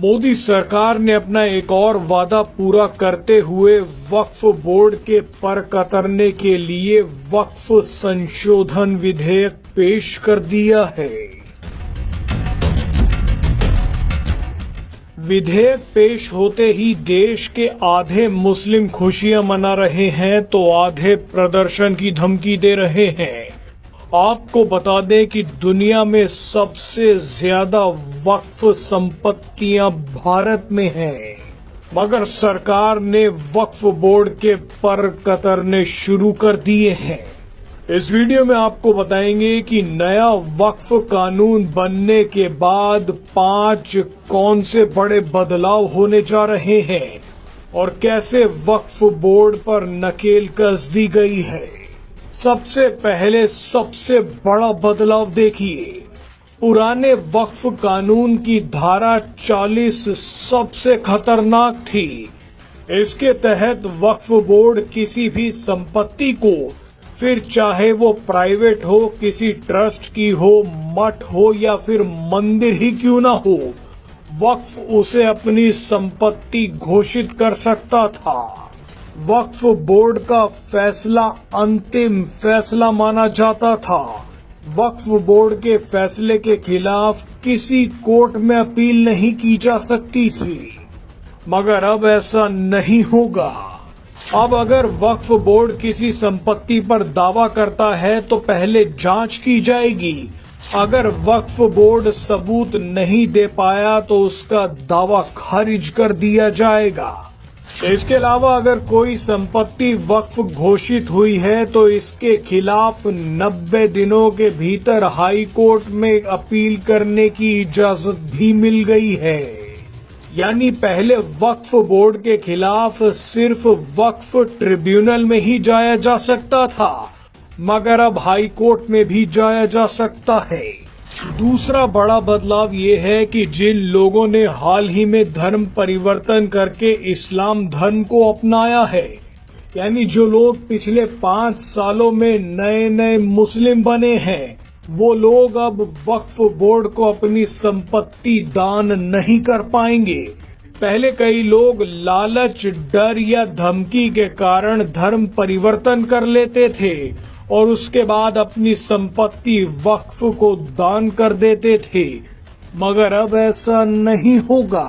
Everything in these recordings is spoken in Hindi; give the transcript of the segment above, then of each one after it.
मोदी सरकार ने अपना एक और वादा पूरा करते हुए वक्फ बोर्ड के पर कतरने के लिए वक्फ संशोधन विधेयक पेश कर दिया है। विधेयक पेश होते ही देश के आधे मुस्लिम खुशियां मना रहे हैं तो आधे प्रदर्शन की धमकी दे रहे हैं। आपको बता दें कि दुनिया में सबसे ज्यादा वक्फ संपत्तियां भारत में हैं, मगर सरकार ने वक्फ बोर्ड के पर कतरने शुरू कर दिए हैं। इस वीडियो में आपको बताएंगे कि नया वक्फ कानून बनने के बाद 5 कौन से बड़े बदलाव होने जा रहे हैं और कैसे वक्फ बोर्ड पर नकेल कस दी गई है। सबसे पहले सबसे बड़ा बदलाव देखिए। पुराने वक्फ कानून की धारा 40 सबसे खतरनाक थी। इसके तहत वक्फ बोर्ड किसी भी संपत्ति को, फिर चाहे वो प्राइवेट हो, किसी ट्रस्ट की हो, मठ हो या फिर मंदिर ही क्यों ना हो, वक्फ उसे अपनी संपत्ति घोषित कर सकता था। वक्फ बोर्ड का फैसला अंतिम फैसला माना जाता था। वक्फ बोर्ड के फैसले के खिलाफ किसी कोर्ट में अपील नहीं की जा सकती थी, मगर अब ऐसा नहीं होगा। अब अगर वक्फ बोर्ड किसी संपत्ति पर दावा करता है तो पहले जांच की जाएगी। अगर वक्फ बोर्ड सबूत नहीं दे पाया तो उसका दावा खारिज कर दिया जाएगा। इसके अलावा अगर कोई संपत्ति वक्फ घोषित हुई है तो इसके खिलाफ 90 दिनों के भीतर हाई कोर्ट में अपील करने की इजाजत भी मिल गई है। यानी पहले वक्फ बोर्ड के खिलाफ सिर्फ वक्फ ट्रिब्यूनल में ही जाया जा सकता था, मगर अब हाई कोर्ट में भी जाया जा सकता है। दूसरा बड़ा बदलाव ये है कि जिन लोगों ने हाल ही में धर्म परिवर्तन करके इस्लाम धर्म को अपनाया है, यानी जो लोग पिछले 5 सालों में नए नए मुस्लिम बने हैं, वो लोग अब वक्फ बोर्ड को अपनी संपत्ति दान नहीं कर पाएंगे। पहले कई लोग लालच, डर या धमकी के कारण धर्म परिवर्तन कर लेते थे और उसके बाद अपनी संपत्ति वक्फ को दान कर देते थे, मगर अब ऐसा नहीं होगा।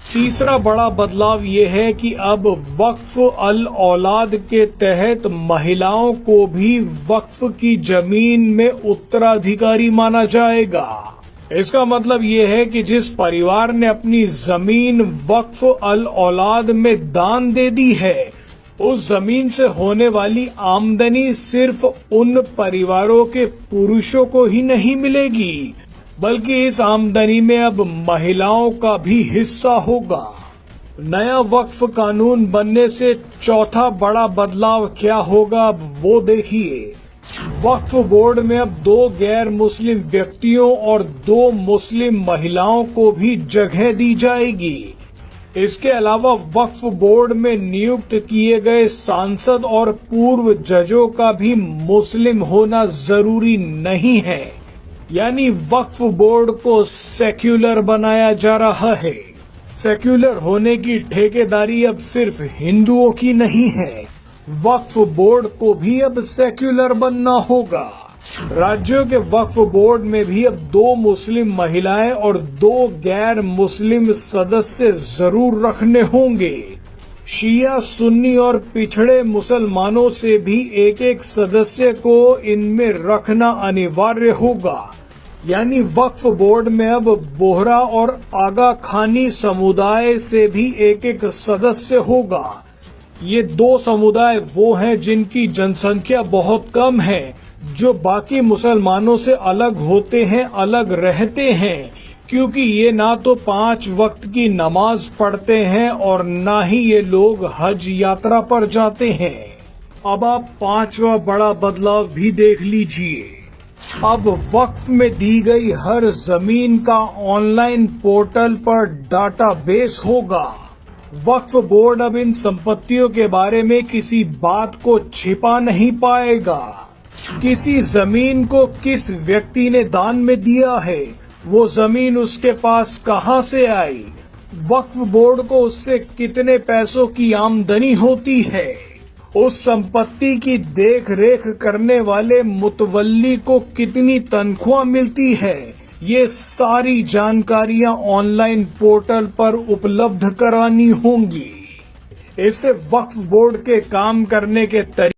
तीसरा बड़ा बदलाव ये है कि अब वक्फ अल औलाद के तहत महिलाओं को भी वक्फ की जमीन में उत्तराधिकारी माना जाएगा। इसका मतलब ये है कि जिस परिवार ने अपनी जमीन वक्फ अल औलाद में दान दे दी है, उस जमीन से होने वाली आमदनी सिर्फ उन परिवारों के पुरुषों को ही नहीं मिलेगी, बल्कि इस आमदनी में अब महिलाओं का भी हिस्सा होगा। नया वक्फ कानून बनने से चौथा बड़ा बदलाव क्या होगा, अब वो देखिए। वक्फ बोर्ड में अब 2 गैर मुस्लिम व्यक्तियों और 2 मुस्लिम महिलाओं को भी जगह दी जाएगी। इसके अलावा वक्फ बोर्ड में नियुक्त किए गए सांसद और पूर्व जजों का भी मुस्लिम होना जरूरी नहीं है। यानी वक्फ बोर्ड को सेक्युलर बनाया जा रहा है। सेक्युलर होने की ठेकेदारी अब सिर्फ हिंदुओं की नहीं है, वक्फ बोर्ड को भी अब सेक्युलर बनना होगा। राज्यों के वक्फ बोर्ड में भी अब 2 मुस्लिम महिलाएं और 2 गैर मुस्लिम सदस्य जरूर रखने होंगे। शिया, सुन्नी और पिछड़े मुसलमानों से भी एक सदस्य को इनमें रखना अनिवार्य होगा। यानी वक्फ बोर्ड में अब बोहरा और आगा खानी समुदाय से भी एक सदस्य होगा। ये 2 समुदाय वो हैं जिनकी जनसंख्या बहुत कम है, जो बाकी मुसलमानों से अलग होते हैं, अलग रहते हैं, क्योंकि ये ना तो 5 वक्त की नमाज पढ़ते हैं और ना ही ये लोग हज यात्रा पर जाते हैं। अब आप 5वां बड़ा बदलाव भी देख लीजिए। अब वक्फ में दी गई हर जमीन का ऑनलाइन पोर्टल पर डाटाबेस होगा। वक्फ बोर्ड अब इन संपत्तियों के बारे में किसी बात को छिपा नहीं पाएगा। किसी जमीन को किस व्यक्ति ने दान में दिया है, वो जमीन उसके पास कहां से आई, वक्फ बोर्ड को उससे कितने पैसों की आमदनी होती है, उस संपत्ति की देख रेख करने वाले मुतवल्ली को कितनी तनख्वाह मिलती है, ये सारी जानकारियां ऑनलाइन पोर्टल पर उपलब्ध करानी होंगी। इससे वक्फ बोर्ड के काम करने के तरीके